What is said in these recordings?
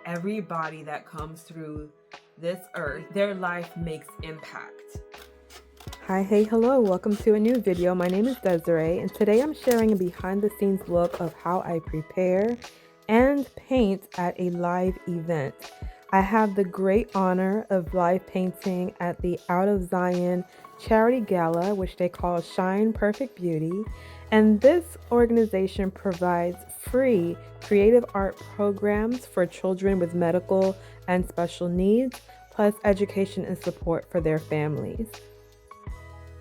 everybody that comes through this earth, their life makes impact. Hi, hey, hello, welcome to a new video. My name is Desiree, and today I'm sharing a behind the scenes look of how I prepare and paint at a live event. I have the great honor of live painting at the Out of Zion charity gala, which they call Shine Perfect Beauty. And this organization provides free creative art programs for children with medical and special needs, plus education and support for their families.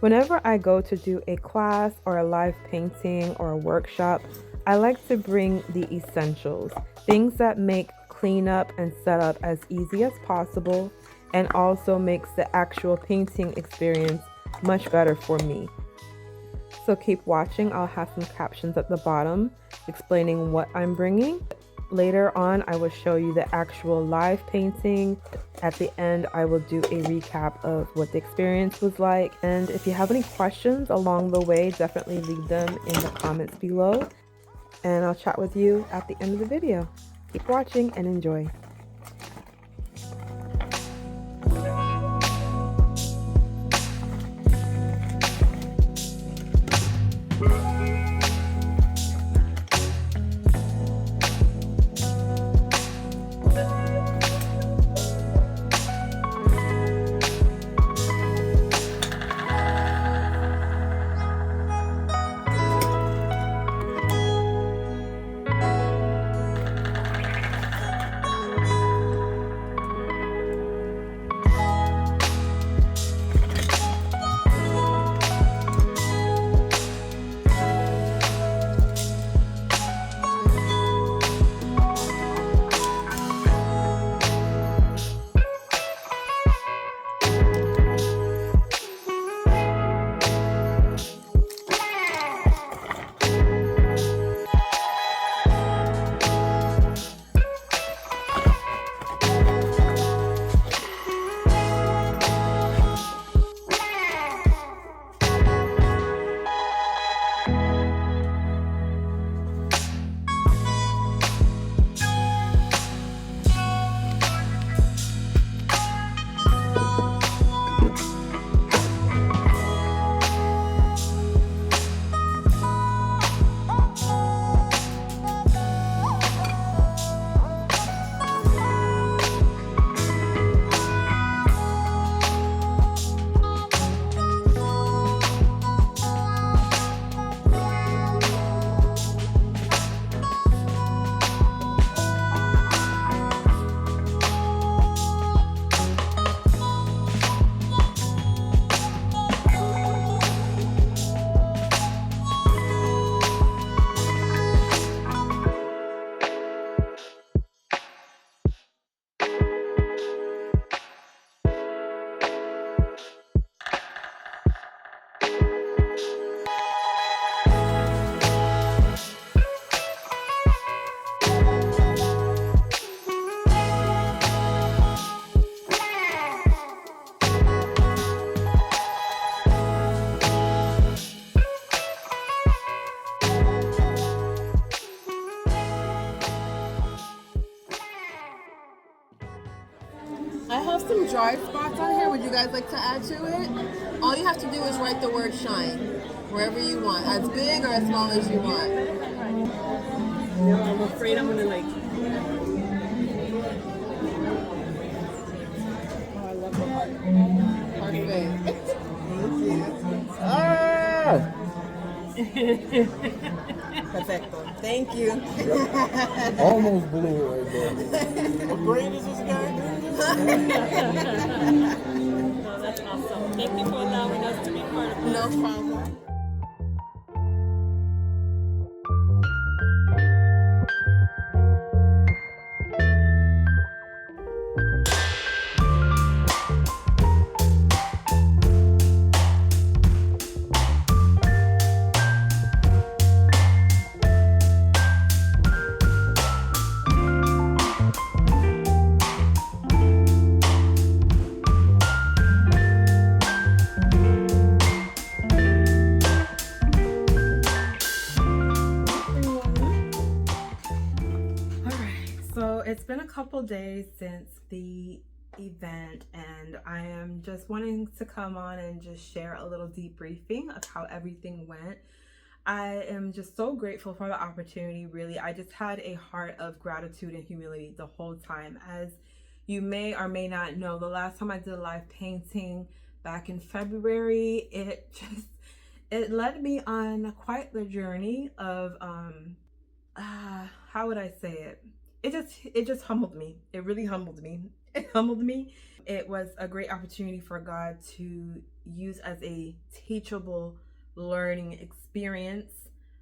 Whenever I go to do a class or a live painting or a workshop, I like to bring the essentials, things that make cleanup and setup as easy as possible and also makes the actual painting experience much better for me. So keep watching. I'll have some captions at the bottom explaining what I'm bringing. Later on, I will show you the actual live painting. At the end, I will do a recap of what the experience was like. And if you have any questions along the way, definitely leave them in the comments below. And I'll chat with you at the end of the video. Keep watching and enjoy. I have some dry spots on here. Would you guys like to add to it? All you have to do is write the word shine wherever you want, as big or as small as you want. No, I'm afraid I'm gonna like. Oh, I love the heart. Perfect. Ah! Perfecto. Thank you. Almost blew it right there. What grade is this guy? No, that's awesome. Thank you for allowing us to be part of it. No problem. couple days since the event, and I am just wanting to come on and just share a little debriefing of how everything went. I am just so grateful for the opportunity, really. I just had a heart of gratitude and humility the whole time. As you may or may not know, the last time I did a live painting back in February, it led me on quite the journey of how would I say it? It just humbled me. It really humbled me. It humbled me. It was a great opportunity for God to use as a teachable learning experience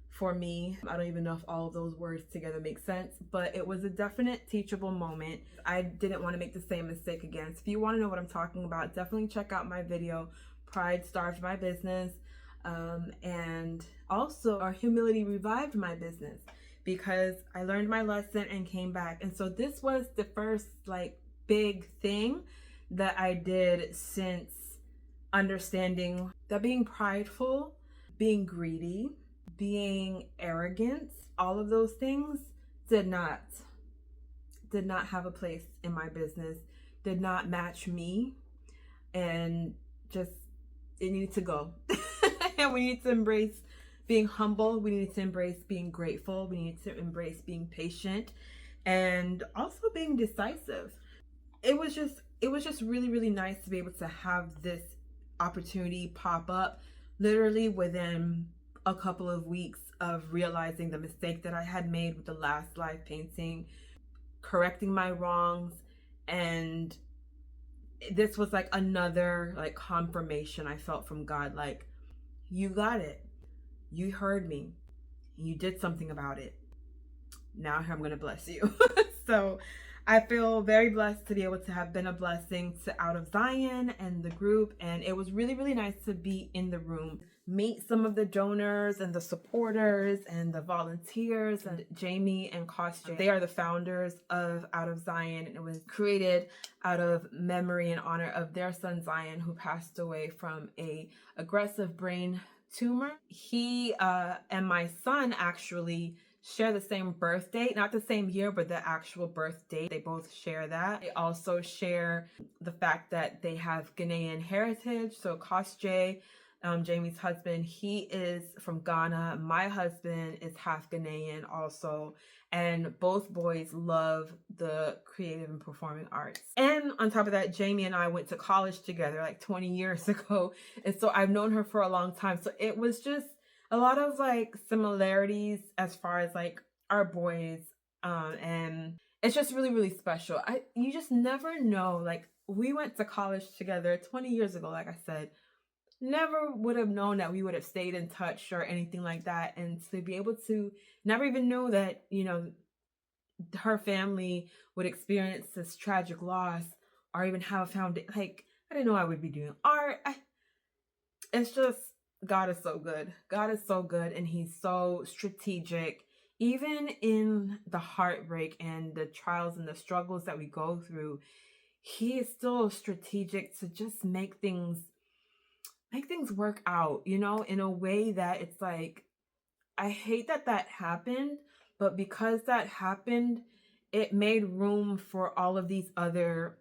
for me. I don't even know if all of those words together make sense, but it was a definite teachable moment. I didn't want to make the same mistake again. So if you want to know what I'm talking about, definitely check out my video, Pride Starved My Business. And also, our humility revived my business, because I learned my lesson and came back. And so this was the first big thing that I did since understanding that being prideful, being greedy, being arrogant, all of those things did not have a place in my business, did not match me, and just it needed to go. And we need to embrace being humble. We need to embrace being grateful. We need to embrace being patient, and also being decisive. It was just really, really nice to be able to have this opportunity pop up literally within a couple of weeks of realizing the mistake that I had made with the last live painting, correcting my wrongs. And this was another confirmation I felt from God, you got it. You heard me. You did something about it. Now I'm going to bless you. So I feel very blessed to be able to have been a blessing to Out of Zion and the group. And it was really, really nice to be in the room, meet some of the donors and the supporters and the volunteers, and Jamie and Costa. They are the founders of Out of Zion, and it was created out of memory and honor of their son Zion, who passed away from a aggressive brain tumor. He and my son actually share the same birth date, not the same year, but the actual birth date. They both share that. They also share the fact that they have Ghanaian heritage. So Kosjay, Jamie's husband, he is from Ghana. My husband is half Ghanaian also. And both boys love the creative and performing arts. And on top of that, Jamie and I went to college together 20 years ago. And so I've known her for a long time. So it was just a lot of similarities as far as our boys. And it's just really, really special. You just never know. We went to college together 20 years ago, like I said. Never would have known that we would have stayed in touch or anything like that. And to be able to never even know that, her family would experience this tragic loss, or even have found it. I didn't know I would be doing art. It's just, God is so good. God is so good, and he's so strategic. Even in the heartbreak and the trials and the struggles that we go through, he is still strategic to just make things work out, in a way that it's I hate that happened, but because that happened, it made room for all of these other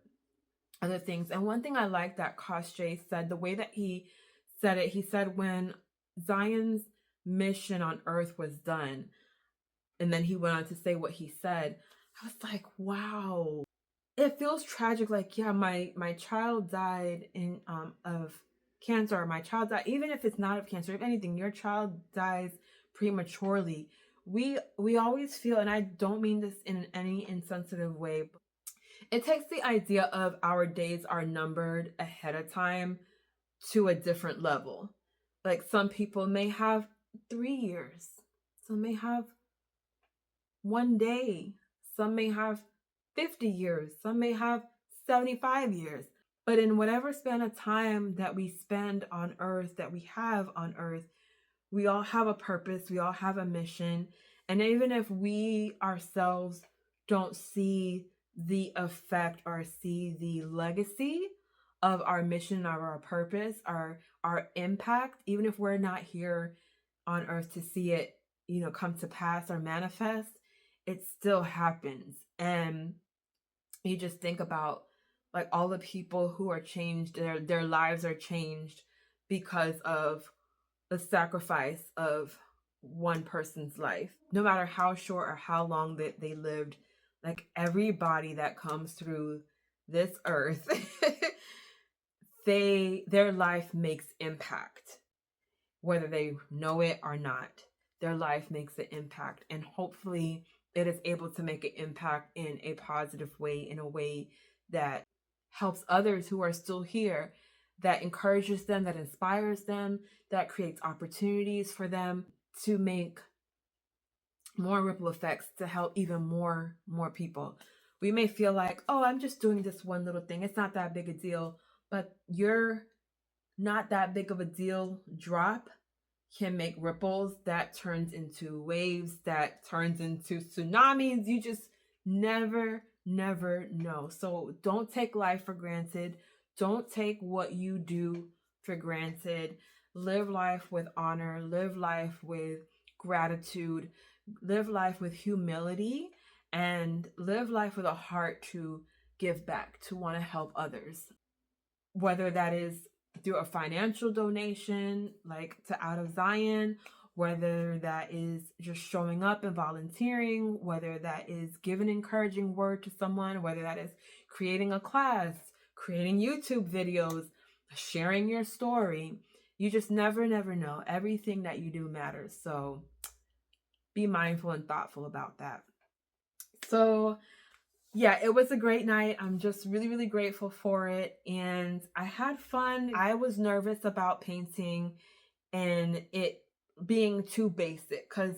things. And one thing I like that Kosjay said, the way that he said it, he said when Zion's mission on earth was done, and then he went on to say what he said, I was like, wow. It feels tragic. Yeah, my child died of cancer, or my child died, even if it's not of cancer, if anything, your child dies prematurely. We always feel, and I don't mean this in any insensitive way, but it takes the idea of our days are numbered ahead of time to a different level. Some people may have 3 years, some may have 1 day, some may have 50 years, some may have 75 years. But in whatever span of time that we spend on earth, that we have on earth, we all have a purpose, we all have a mission. And even if we ourselves don't see the effect or see the legacy of our mission, or our purpose, our impact, even if we're not here on earth to see it, come to pass or manifest, it still happens. And you just think about like all the people who are changed, their lives are changed because of the sacrifice of one person's life. No matter how short or how long that they lived, like everybody that comes through this earth, their life makes impact, whether they know it or not. Their life makes an impact, and hopefully it is able to make an impact in a positive way, in a way that helps others who are still here, that encourages them, that inspires them, that creates opportunities for them to make more ripple effects to help even more people. We may feel like, oh, I'm just doing this one little thing, it's not that big a deal, but you're not that big of a deal drop can make ripples that turns into waves, that turns into tsunamis. You just never know. So don't take life for granted. Don't take what you do for granted. Live life with honor. Live life with gratitude. Live life with humility, and live life with a heart to give back, to want to help others. Whether that is through a financial donation, like to Out of Zion, whether that is just showing up and volunteering, whether that is giving encouraging word to someone, whether that is creating a class, creating YouTube videos, sharing your story. You just never know. Everything that you do matters. So be mindful and thoughtful about that. So yeah, it was a great night. I'm just really grateful for it. And I had fun. I was nervous about painting and it being too basic, because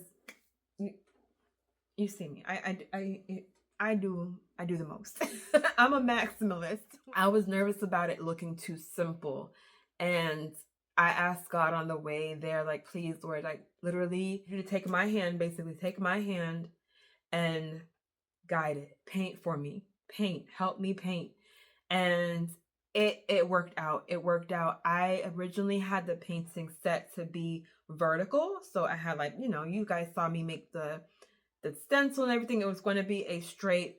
you see me. I do the most. I'm a maximalist. I was nervous about it looking too simple. And I asked God on the way there, like, please, Lord, like literally you to take my hand, basically take my hand and guide it, paint for me, help me paint. And it worked out. I originally had the painting set to be vertical, so I had, like, you guys saw me make the stencil and everything. It was going to be a straight,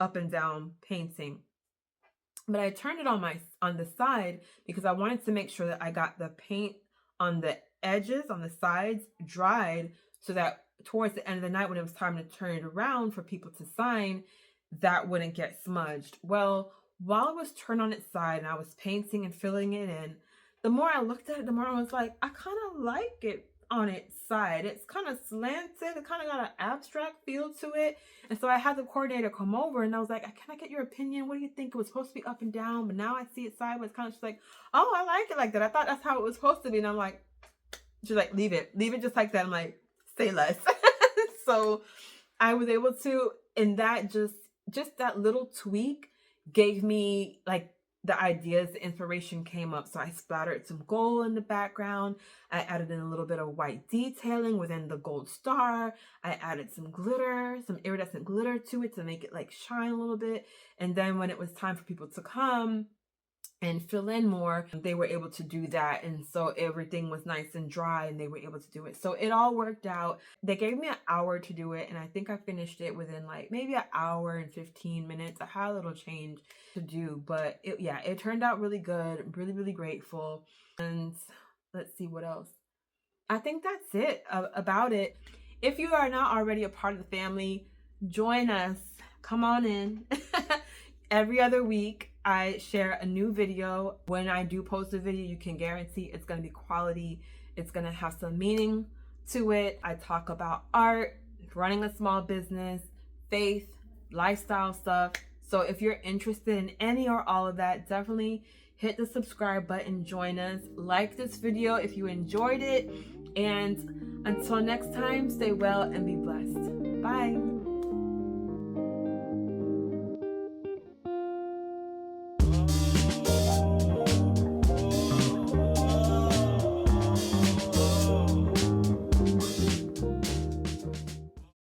up and down painting, but I turned it on the side because I wanted to make sure that I got the paint on the edges, on the sides, dried, so that towards the end of the night, when it was time to turn it around for people to sign, that wouldn't get smudged. Well, while it was turned on its side and I was painting and filling it in, the more I looked at it, the more I was like, I kind of like it on its side. It's kind of slanted. It kind of got an abstract feel to it. And so I had the coordinator come over and I was like, can I get your opinion? What do you think? It was supposed to be up and down, but now I see it sideways. Kind of just like, oh, I like it like that. I thought that's how it was supposed to be. And I'm like, she's like, leave it just like that. I'm like, say less. So I was able to, and that just that little tweak gave me like the ideas, the inspiration came up. So I splattered some gold in the background. I added in a little bit of white detailing within the gold star. I added some glitter, some iridescent glitter to it to make it like shine a little bit. And then when it was time for people to come and fill in more, they were able to do that. And so everything was nice and dry and they were able to do it. So it all worked out. They gave me an hour to do it, and I think I finished it within like maybe an hour and 15 minutes. I had a little change to do, but it turned out really good. I'm really grateful. And let's see what else. I think that's it about it. If you are not already a part of the family, join us. Come on in. Every other week, I share a new video. When I do post a video, you can guarantee it's going to be quality. It's going to have some meaning to it. I talk about art, running a small business, faith, lifestyle stuff. So if you're interested in any or all of that, definitely hit the subscribe button, join us, like this video if you enjoyed it. And until next time, stay well and be blessed. Bye.